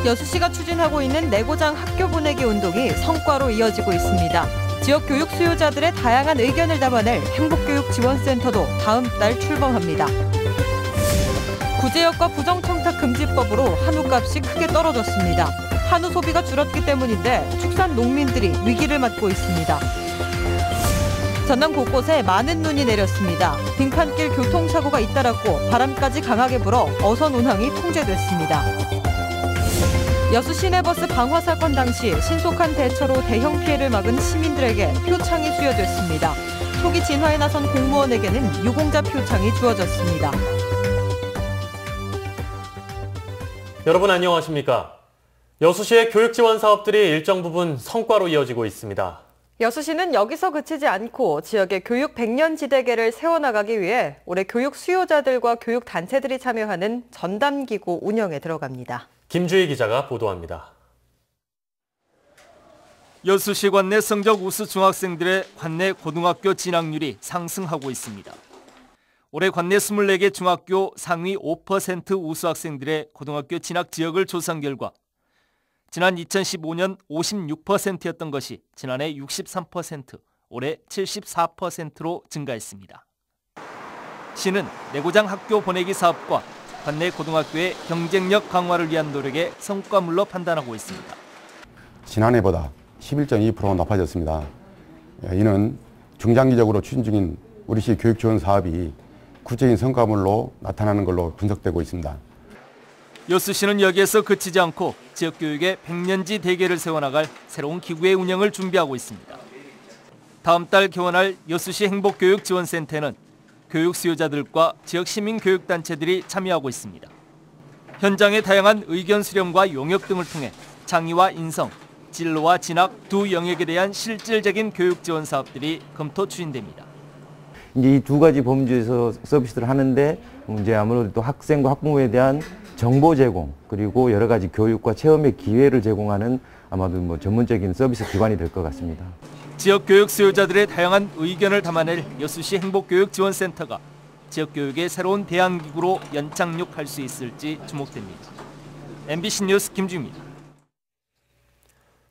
여수시가 추진하고 있는 내고장 학교 보내기 운동이 성과로 이어지고 있습니다. 지역 교육 수요자들의 다양한 의견을 담아낼 행복교육지원센터도 다음 달 출범합니다. 구제역과 부정청탁금지법으로 한우값이 크게 떨어졌습니다. 한우 소비가 줄었기 때문인데 축산 농민들이 위기를 맞고 있습니다. 전남 곳곳에 많은 눈이 내렸습니다. 빙판길 교통사고가 잇따랐고 바람까지 강하게 불어 어선 운항이 통제됐습니다. 여수 시내버스 방화 사건 당시 신속한 대처로 대형 피해를 막은 시민들에게 표창이 수여됐습니다. 초기 진화에 나선 공무원에게는 유공자 표창이 주어졌습니다. 여러분 안녕하십니까? 여수시의 교육 지원 사업들이 일정 부분 성과로 이어지고 있습니다. 여수시는 여기서 그치지 않고 지역의 교육 100년 지대계를 세워나가기 위해 올해 교육 수요자들과 교육 단체들이 참여하는 전담기구 운영에 들어갑니다. 김주희 기자가 보도합니다. 여수시 관내 성적 우수 중학생들의 관내 고등학교 진학률이 상승하고 있습니다. 올해 관내 24개 중학교 상위 5% 우수 학생들의 고등학교 진학 지역을 조사한 결과 지난 2015년 56%였던 것이 지난해 63%, 올해 74%로 증가했습니다. 시는 내고장 학교 보내기 사업과 관내 고등학교의 경쟁력 강화를 위한 노력의 성과물로 판단하고 있습니다. 지난해보다 11.2% 높아졌습니다. 이는 중장기적으로 추진 중인 우리 시 교육 지원 사업이 구체적인 성과물로 나타나는 걸로 분석되고 있습니다. 여수시는 여기에서 그치지 않고 지역교육의 100년지 대계를 세워나갈 새로운 기구의 운영을 준비하고 있습니다. 다음 달 개원할 여수시 행복교육지원센터는 교육 수요자들과 지역 시민교육단체들이 참여하고 있습니다. 현장의 다양한 의견 수렴과 용역 등을 통해 창의와 인성, 진로와 진학 두 영역에 대한 실질적인 교육 지원 사업들이 검토 추진됩니다. 이제 이 두 가지 범주에서 서비스를 하는데 이제 아무래도 또 학생과 학부모에 대한 정보 제공 그리고 여러 가지 교육과 체험의 기회를 제공하는 아마도 전문적인 서비스 기관이 될 것 같습니다. 지역 교육 수요자들의 다양한 의견을 담아낼 여수시 행복교육지원센터가 지역교육의 새로운 대안기구로 연착륙할 수 있을지 주목됩니다. MBC 뉴스 김주입니다.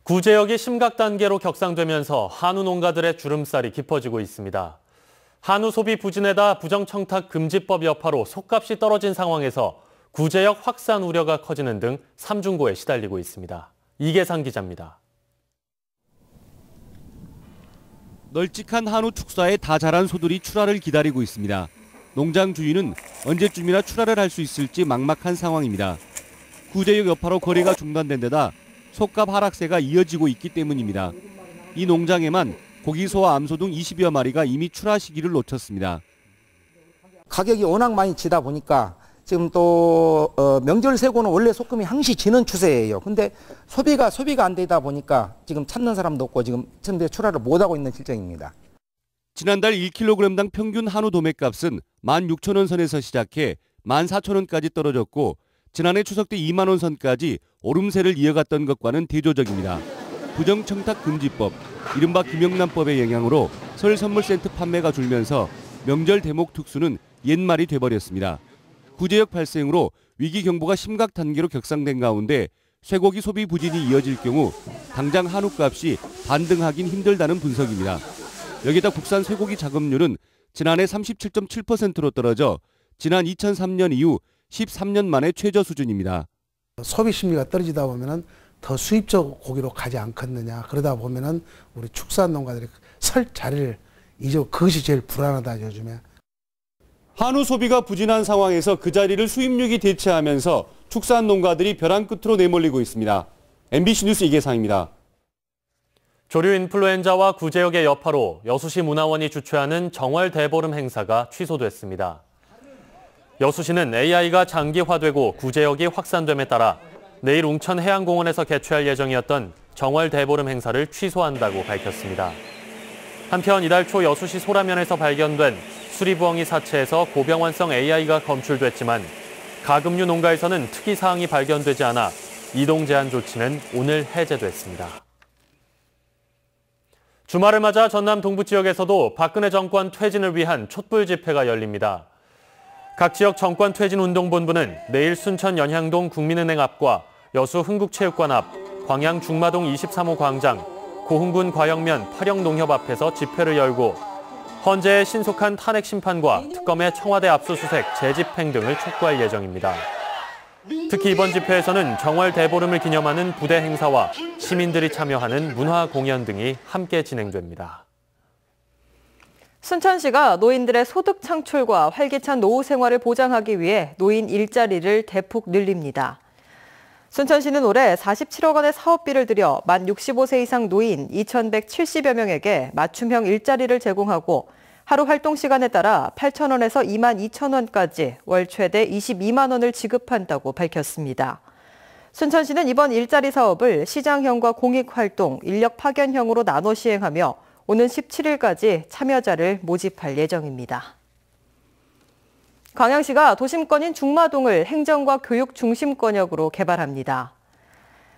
구제역이 심각 단계로 격상되면서 한우 농가들의 주름살이 깊어지고 있습니다. 한우 소비 부진에다 부정청탁 금지법 여파로 속값이 떨어진 상황에서 구제역 확산 우려가 커지는 등 삼중고에 시달리고 있습니다. 이계상 기자입니다. 널찍한 한우 축사에 다 자란 소들이 출하를 기다리고 있습니다. 농장 주인은 언제쯤이나 출하를 할 수 있을지 막막한 상황입니다. 구제역 여파로 거래가 중단된 데다 속값 하락세가 이어지고 있기 때문입니다. 이 농장에만 고기소와 암소 등 20여 마리가 이미 출하 시기를 놓쳤습니다. 가격이 워낙 많이 지다 보니까 지금 또 명절 세고는 원래 소금이 항시 지는 추세예요. 근데 소비가 안 되다 보니까 지금 찾는 사람도 없고 지금 현재 출하를 못하고 있는 실정입니다. 지난달 1kg당 평균 한우 도매값은 16,000원 선에서 시작해 14,000원까지 떨어졌고 지난해 추석 때 2만 원 선까지 오름세를 이어갔던 것과는 대조적입니다. 부정청탁 금지법, 이른바 김영란법의 영향으로 설 선물센터 판매가 줄면서 명절 대목 특수는 옛말이 돼버렸습니다. 구제역 발생으로 위기 경보가 심각 단계로 격상된 가운데 쇠고기 소비 부진이 이어질 경우 당장 한우값이 반등하긴 힘들다는 분석입니다. 여기다 국산 쇠고기 자급률은 지난해 37.7%로 떨어져 지난 2003년 이후 13년 만에 최저 수준입니다. 소비 심리가 떨어지다 보면은 더 수입적 고기로 가지 않겠느냐. 그러다 보면은 우리 축산 농가들이 설 자리를 잊어 그것이 제일 불안하다 요즘에. 한우 소비가 부진한 상황에서 그 자리를 수입육이 대체하면서 축산 농가들이 벼랑 끝으로 내몰리고 있습니다. MBC 뉴스 이계상입니다. 조류 인플루엔자와 구제역의 여파로 여수시 문화원이 주최하는 정월 대보름 행사가 취소됐습니다. 여수시는 AI가 장기화되고 구제역이 확산됨에 따라 내일 웅천해양공원에서 개최할 예정이었던 정월 대보름 행사를 취소한다고 밝혔습니다. 한편 이달 초 여수시 소라면에서 발견된 수리부엉이 사체에서 고병환성 AI가 검출됐지만 가금류 농가에서는 특이사항이 발견되지 않아 이동 제한 조치는 오늘 해제됐습니다. 주말을 맞아 전남 동부 지역에서도 박근혜 정권 퇴진을 위한 촛불 집회가 열립니다. 각 지역 정권 퇴진 운동본부는 내일 순천 연향동 국민은행 앞과 여수 흥국체육관 앞, 광양 중마동 23호 광장, 고흥군 과영면 파령농협 앞에서 집회를 열고 헌재의 신속한 탄핵 심판과 특검의 청와대 압수수색, 재집행 등을 촉구할 예정입니다. 특히 이번 집회에서는 정월 대보름을 기념하는 부대 행사와 시민들이 참여하는 문화 공연 등이 함께 진행됩니다. 순천시가 노인들의 소득 창출과 활기찬 노후 생활을 보장하기 위해 노인 일자리를 대폭 늘립니다. 순천시는 올해 47억 원의 사업비를 들여 만 65세 이상 노인 2,170여 명에게 맞춤형 일자리를 제공하고 하루 활동 시간에 따라 8,000원에서 22,000원까지 월 최대 22만 원을 지급한다고 밝혔습니다. 순천시는 이번 일자리 사업을 시장형과 공익활동, 인력 파견형으로 나눠 시행하며 오는 17일까지 참여자를 모집할 예정입니다. 광양시가 도심권인 중마동을 행정과 교육 중심 권역으로 개발합니다.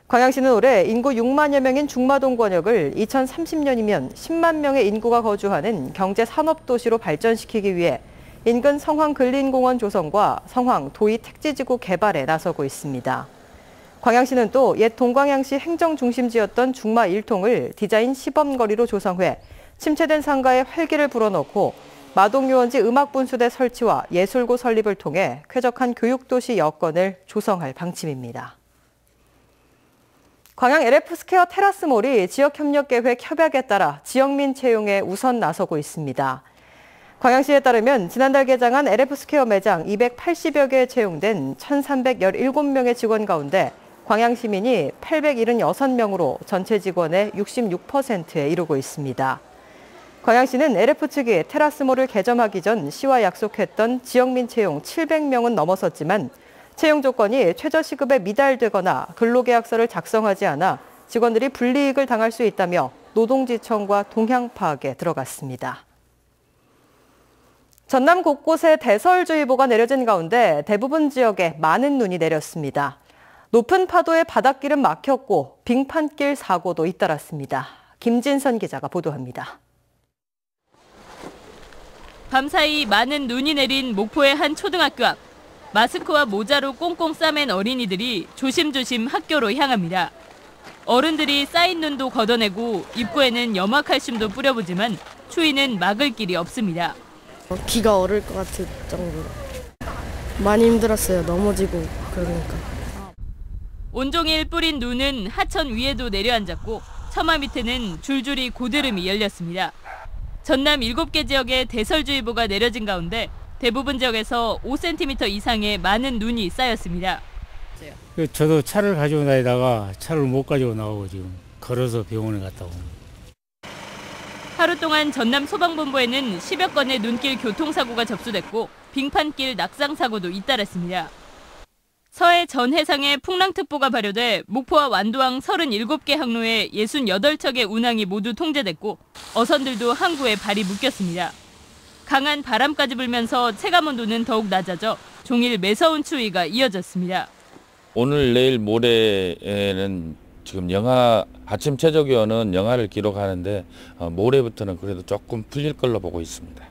광양시는 올해 인구 6만여 명인 중마동 권역을 2030년이면 10만 명의 인구가 거주하는 경제산업도시로 발전시키기 위해 인근 성황근린공원 조성과 성황 도이 택지지구 개발에 나서고 있습니다. 광양시는 또 옛 동광양시 행정중심지였던 중마 1통을 디자인 시범거리로 조성해 침체된 상가에 활기를 불어넣고 마동유원지 음악분수대 설치와 예술고 설립을 통해 쾌적한 교육도시 여건을 조성할 방침입니다. 광양 LF스퀘어 테라스몰이 지역협력계획 협약에 따라 지역민 채용에 우선 나서고 있습니다. 광양시에 따르면 지난달 개장한 LF스퀘어 매장 280여 개에 채용된 1,317명의 직원 가운데 광양시민이 876명으로 전체 직원의 66%에 이르고 있습니다. 광양시는 LF 측이 테라스몰을 개점하기 전 시와 약속했던 지역민 채용 700명은 넘어섰지만 채용 조건이 최저시급에 미달되거나 근로계약서를 작성하지 않아 직원들이 불이익을 당할 수 있다며 노동지청과 동향 파악에 들어갔습니다. 전남 곳곳에 대설주의보가 내려진 가운데 대부분 지역에 많은 눈이 내렸습니다. 높은 파도에 바닷길은 막혔고 빙판길 사고도 잇따랐습니다. 김진선 기자가 보도합니다. 밤사이 많은 눈이 내린 목포의 한 초등학교 앞. 마스크와 모자로 꽁꽁 싸맨 어린이들이 조심조심 학교로 향합니다. 어른들이 쌓인 눈도 걷어내고 입구에는 염화칼슘도 뿌려보지만 추위는 막을 길이 없습니다. 기가 얼을 것 같을 정도로 많이 힘들었어요. 넘어지고 그러니까. 온종일 뿌린 눈은 하천 위에도 내려앉았고 처마 밑에는 줄줄이 고드름이 열렸습니다. 전남 7개 지역에 대설주의보가 내려진 가운데 대부분 지역에서 5cm 이상의 많은 눈이 쌓였습니다. 저도 차를 가지고 다니다가 차를 못 가지고 나오고 지금 걸어서 병원에 갔다 옵니다. 하루 동안 전남 소방본부에는 10여 건의 눈길 교통사고가 접수됐고 빙판길 낙상사고도 잇따랐습니다. 서해 전 해상에 풍랑특보가 발효돼 목포와 완도항 37개 항로에 68척의 운항이 모두 통제됐고 어선들도 항구에 발이 묶였습니다. 강한 바람까지 불면서 체감온도는 더욱 낮아져 종일 매서운 추위가 이어졌습니다. 오늘 내일 모레에는 지금 아침 최저기온은 영하를 기록하는데 모레부터는 그래도 조금 풀릴 걸로 보고 있습니다.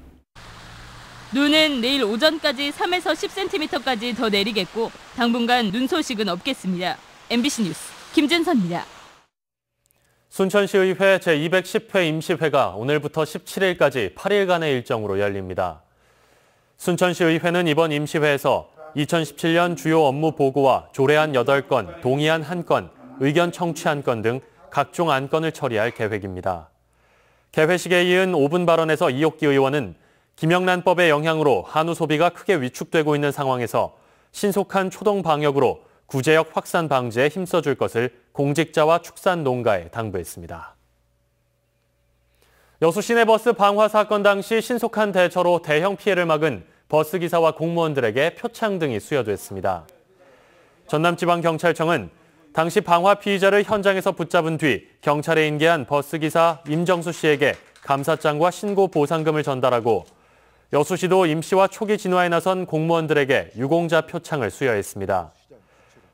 눈은 내일 오전까지 3에서 10cm까지 더 내리겠고 당분간 눈 소식은 없겠습니다. MBC 뉴스 김진선입니다. 순천시의회 제210회 임시회가 오늘부터 17일까지 8일간의 일정으로 열립니다. 순천시의회는 이번 임시회에서 2017년 주요 업무 보고와 조례안 8건, 동의안 1건, 의견 청취 1건 등 각종 안건을 처리할 계획입니다. 개회식에 이은 5분 발언에서 이옥기 의원은 김영란법의 영향으로 한우 소비가 크게 위축되고 있는 상황에서 신속한 초동 방역으로 구제역 확산 방지에 힘써줄 것을 공직자와 축산 농가에 당부했습니다. 여수 시내버스 방화 사건 당시 신속한 대처로 대형 피해를 막은 버스기사와 공무원들에게 표창 등이 수여됐습니다. 전남지방경찰청은 당시 방화 피의자를 현장에서 붙잡은 뒤 경찰에 인계한 버스기사 임정수 씨에게 감사장과 신고 보상금을 전달하고 여수시도 임시와 초기 진화에 나선 공무원들에게 유공자 표창을 수여했습니다.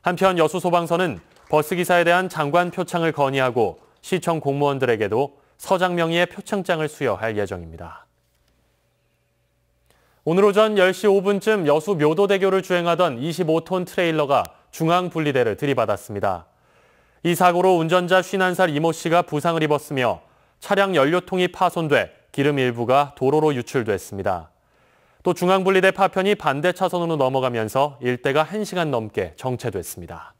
한편 여수소방서는 버스기사에 대한 장관 표창을 건의하고 시청 공무원들에게도 서장 명의의 표창장을 수여할 예정입니다. 오늘 오전 10시 5분쯤 여수 묘도대교를 주행하던 25톤 트레일러가 중앙분리대를 들이받았습니다. 이 사고로 운전자 51살 이모 씨가 부상을 입었으며 차량 연료통이 파손돼 기름 일부가 도로로 유출됐습니다. 또 중앙분리대 파편이 반대 차선으로 넘어가면서 일대가 1시간 넘게 정체됐습니다.